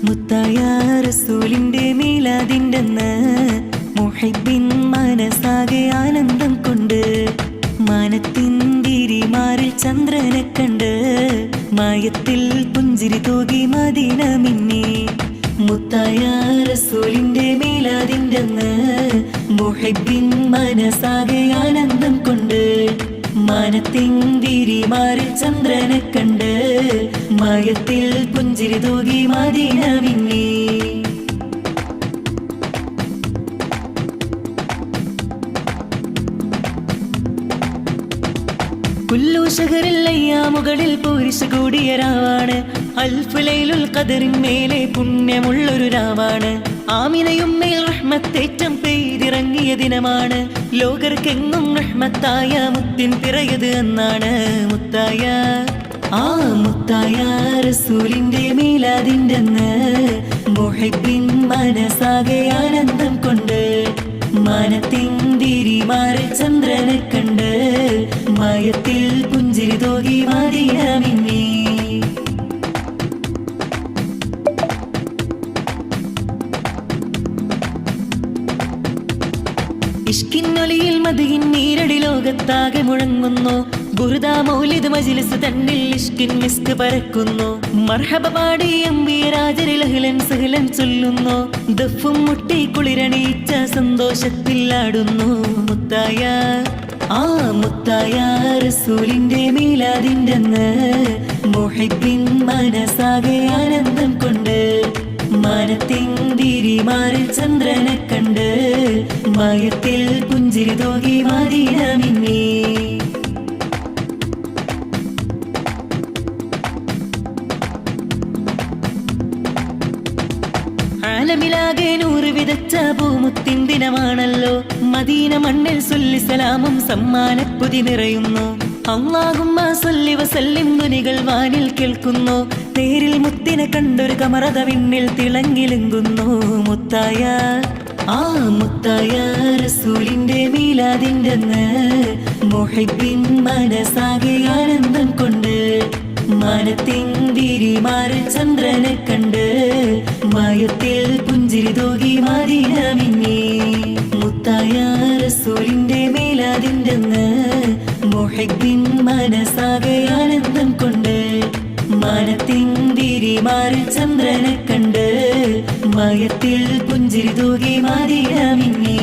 മുത്തായ റസൂലിന്റെ മീലാദിന്റെന്ന് മുഹിബ്ബിൻ മനസ്സാകെ ആനന്ദം കൊണ്ട് മാനത്തിൻ തിരിമാറിൽ ചന്ദ്രനെ കണ്ട് മായത്തിൽ പുഞ്ചിരി തൂകി മദീന മിന്നി. മുത്തായ റസൂലിന്റെ മീലാദിന്റെന്ന് മുഹിബ്ബിൻ മനസ്സാകെ ആനന്ദം കൊണ്ട് മാനത്തിൻ തിരിമാറിൽ ചന്ദ്രനെ കണ്ട് മായത്തിൽ പുഞ്ചിരി തൂകി മദീന മിന്നി. കുല്ലു ഷഹറിൽ അയ്യാമുകളിൽ പൂരിശ കൂടിയ രാവാണ്. അൽഫ് ലൈലുൽ ഖദറിൻ മേലെ പുണ്യമുള്ളൊരു രാവാണ്. ആമിനയും മേൽ റഹ്മത്തേറ്റം പെയ്തിറങ്ങിയ ദിനമാണ്. ലോകർക്കെങ്ങും റഹ്മത്തായ മുത്തിൻ പിറയത് എന്നാണ്. മുത്തായ മുത്തായ റസൂലിന്റെ മീലാദിന്റെന്ന് മുഹിബ്ബിൻ മനസ്സാകെ ആനന്ദം കൊണ്ട് മാനത്തിൻ തിരിമാറിൽ ചന്ദ്രനെ കണ്ട് മായത്തിൽ പുഞ്ചിരി തൂകി മദീന മിന്നി. ഇഷ്കിന്നൊലിയിൽ മദിയിൻ നീരടി ലോകത്താകെ മുഴങ്ങുന്നു. ബുർദ മൗലിദ് മജ്ലിസ് തന്നിൽ ഇഷ്കിൻ മിസ്ക് പരക്കുന്നു. മർഹബ പാടി അമ്പിയ രാജരിൽ അഹ്ലൻ സഹ്ലൻ ചൊല്ലുന്നു. ദഫും മുട്ടി കുളിരണീച്ച സന്തോഷത്തിൽ ആടുന്നു. മുത്തായ മുത്തായ റസൂലിന്റെ മീലാദിന്റെന്ന് മുഹിബ്ബിൻ മനസ്സാകെ ആനന്ദം കൊണ്ട് മാനത്തിൻ തിരിമാറിൽ ചന്ദ്രനെ കണ്ട് മായത്തിൽ പുഞ്ചിരി തൂകി മദീന മിന്നി. ആലമിലാകെ നൂറ് വിതച്ച പൂമുത്തിൻ ദിനമാണല്ലോ. മദീന മണ്ണിൽ സൊല്ലി സലാമും സമ്മാനപ്പൊതി നിറയുന്നു. അല്ലാഹുമ്മ സല്ലി വസല്ലിം ധ്വനികൾ വാനിൽ കേൾക്കുന്നു. നേരിൽ മുത്തിനെ കണ്ടൊരു കമറത വിണ്ണിൽ തിളങ്ങിലുങ്ങുന്നു. മുത്തായ മുത്തായ റസൂലിന്റെ മീലാദിന്റെന്ന് മുഹിബ്ബിൻ മനസ്സാകെ ആനന്ദം കൊണ്ട് മാനത്തിൻ തിരിമാറിൽ ചന്ദ്രനെ കണ്ട് മായത്തിൽ പുഞ്ചിരി തൂകി മദീന മിന്നി. മുത്തായ റസൂലിന്റെ മീലാദിന്റെന്ന് മുഹിബ്ബിൻ മനസ്സാകെ ആനന്ദം കൊണ്ട് മാനത്തിൻ തിരിമാറിൽ ചന്ദ്രനെ കണ്ട് മായത്തിൽ പുഞ്ചിരി തൂകി മദീന മിന്നി.